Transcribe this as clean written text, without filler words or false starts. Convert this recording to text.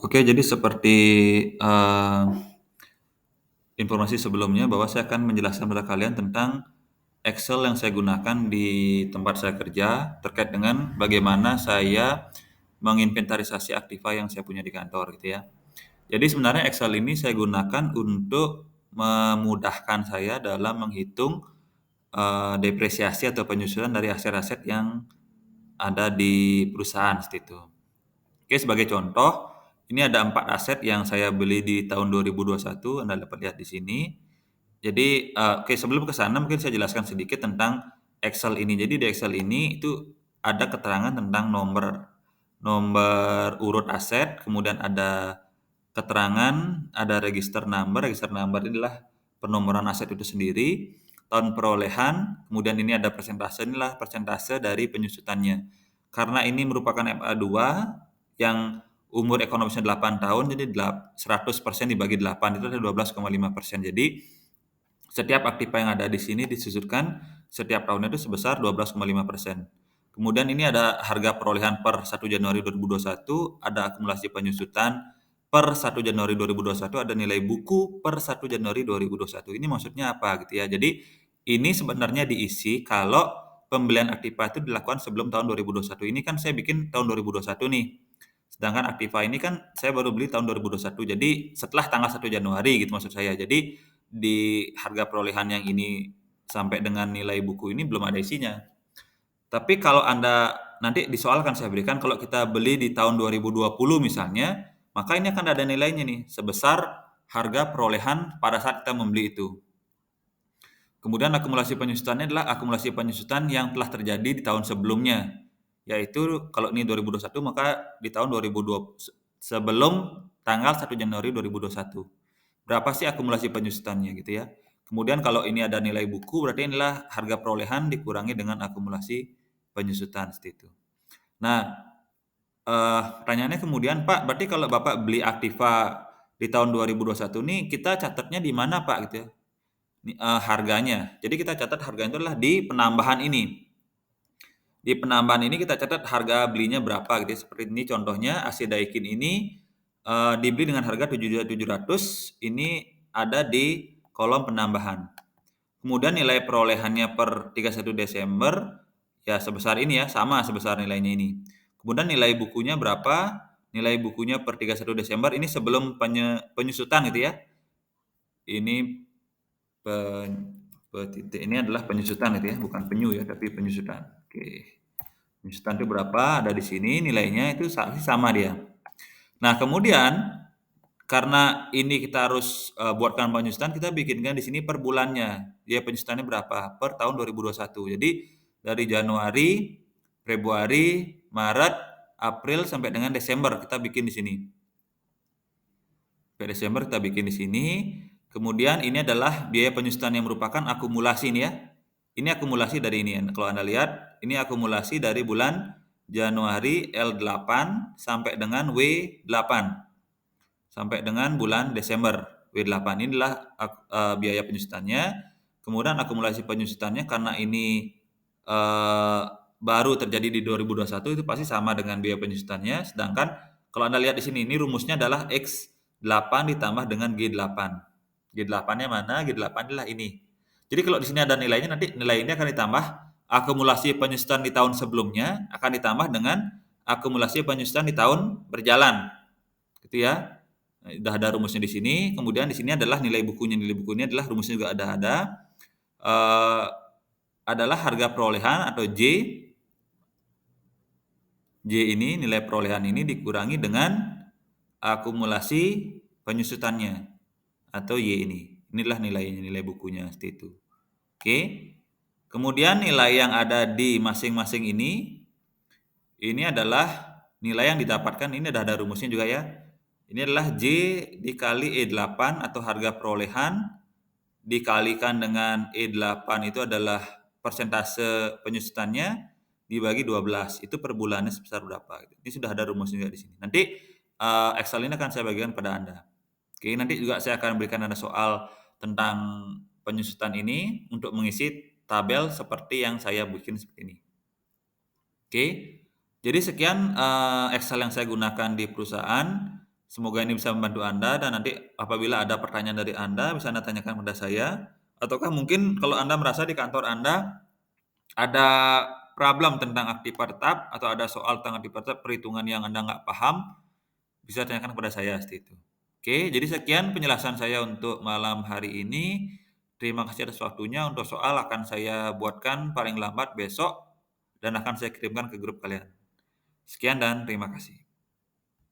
Oke, jadi seperti, eee, informasi sebelumnya bahwa saya akan menjelaskan pada kalian tentang Excel yang saya gunakan di tempat saya kerja, terkait dengan bagaimana saya menginventarisasi aktiva yang saya punya di kantor gitu ya. Jadi sebenarnya Excel ini saya gunakan untuk memudahkan saya dalam menghitung, depresiasi atau penyusunan dari aset-aset yang ada di perusahaan, seperti itu. Oke, sebagai contoh, ini ada 4 aset yang saya beli di tahun 2021, Anda dapat lihat di sini. Jadi, oke, sebelum ke sana mungkin saya jelaskan sedikit tentang Excel ini. Jadi di Excel ini itu ada keterangan tentang nomor nomor urut aset, kemudian ada keterangan, ada register number ini adalah penomoran aset itu sendiri, tahun perolehan, kemudian ini ada persentase, inilah persentase dari penyusutannya. Karena ini merupakan MA2 yang umur ekonomisnya 8 tahun, jadi 100% dibagi 8 itu ada 12,5%. Jadi setiap aktiva yang ada di sini disusutkan setiap tahunnya itu sebesar 12,5%. Kemudian ini ada harga perolehan per 1 Januari 2021, ada akumulasi penyusutan per 1 Januari 2021, ada nilai buku per 1 Januari 2021. Ini maksudnya apa gitu ya. Jadi ini sebenarnya diisi kalau pembelian aktiva itu dilakukan sebelum tahun 2021. Ini kan saya bikin tahun 2021 nih. Sedangkan aktiva ini kan saya baru beli tahun 2021. Jadi setelah tanggal 1 Januari gitu maksud saya. Jadi di harga perolehan yang ini sampai dengan nilai buku ini belum ada isinya. Tapi kalau Anda nanti di soal akan saya berikan kalau kita beli di tahun 2020 misalnya, maka ini akan ada nilainya nih sebesar harga perolehan pada saat kita membeli itu. Kemudian akumulasi penyusutannya adalah akumulasi penyusutan yang telah terjadi di tahun sebelumnya. Yaitu kalau ini 2021 maka di tahun 2020 sebelum tanggal 1 Januari 2021. Berapa sih akumulasi penyusutannya gitu ya. Kemudian kalau ini ada nilai buku berarti inilah harga perolehan dikurangi dengan akumulasi penyusutan seperti itu. Nah, pertanyaannya kemudian, "Pak, berarti kalau Bapak beli aktiva di tahun 2021 nih kita catatnya di mana, Pak?" Gitu ya. Harganya. Jadi kita catat harganya itu adalah di penambahan ini. Di penambahan ini kita catat harga belinya berapa gitu ya. Seperti ini contohnya AC Daikin ini, dibeli dengan harga 7.700.000, ini ada di kolom penambahan. Kemudian nilai perolehannya per 31 Desember, ya sebesar ini ya, sama sebesar nilainya ini. Kemudian nilai bukunya berapa, nilai bukunya per 31 Desember, ini sebelum penyusutan gitu ya. Ini titik ini adalah penyusutan gitu ya, bukan penyu ya, tapi penyusutan. Oke. Penyusutan itu berapa, ada di sini nilainya itu sama dia. Nah, kemudian karena ini kita harus, buatkan penyusutan, kita bikinkan di sini per bulannya. Dia penyusutannya berapa, per tahun 2021. Jadi dari Januari, Februari, Maret, April, sampai dengan Desember kita bikin di sini. Sampai Desember kita bikin di sini. Kemudian ini adalah biaya penyusutan yang merupakan akumulasi nih ya. Ini akumulasi dari ini. Kalau Anda lihat, ini akumulasi dari bulan Januari L8 sampai dengan W8. Sampai dengan bulan Desember W8. Inilah biaya penyusutannya. Kemudian akumulasi penyusutannya karena ini baru terjadi di 2021 itu pasti sama dengan biaya penyusutannya. Sedangkan kalau Anda lihat di sini, ini rumusnya adalah X8 ditambah dengan G8. G8-nya mana? G8 adalah ini. Jadi kalau di sini ada nilainya, nanti nilai ini akan ditambah akumulasi penyusutan di tahun sebelumnya akan ditambah dengan akumulasi penyusutan di tahun berjalan. Gitu ya. Nah, udah ada rumusnya di sini. Kemudian di sini adalah nilai bukunya. Nilai bukunya adalah rumusnya juga ada. Adalah harga perolehan atau J. J ini nilai perolehan ini dikurangi dengan akumulasi penyusutannya atau Y ini. Inilah nilainya, nilai bukunya seperti itu. Oke. Kemudian nilai yang ada di masing-masing ini adalah nilai yang didapatkan. Ini ada rumusnya juga ya. Ini adalah J dikali E8 atau harga perolehan dikalikan dengan E8 itu adalah persentase penyusutannya dibagi 12. Itu per bulannya sebesar berapa. Ini sudah ada rumusnya juga di sini. Nanti Excel ini akan saya bagikan pada Anda. Oke, nanti juga saya akan berikan Anda soal tentang penyusutan ini untuk mengisi tabel seperti yang saya bikin seperti ini. Oke, jadi sekian Excel yang saya gunakan di perusahaan. Semoga ini bisa membantu Anda dan nanti apabila ada pertanyaan dari Anda bisa Anda tanyakan pada saya, ataukah mungkin kalau Anda merasa di kantor Anda ada problem tentang aktiva tetap atau ada soal tentang aktiva tetap perhitungan yang Anda nggak paham, bisa tanyakan kepada saya seperti itu. Oke, jadi sekian penjelasan saya untuk malam hari ini. Terima kasih atas waktunya. Untuk soal akan saya buatkan paling lambat besok dan akan saya kirimkan ke grup kalian. Sekian dan terima kasih.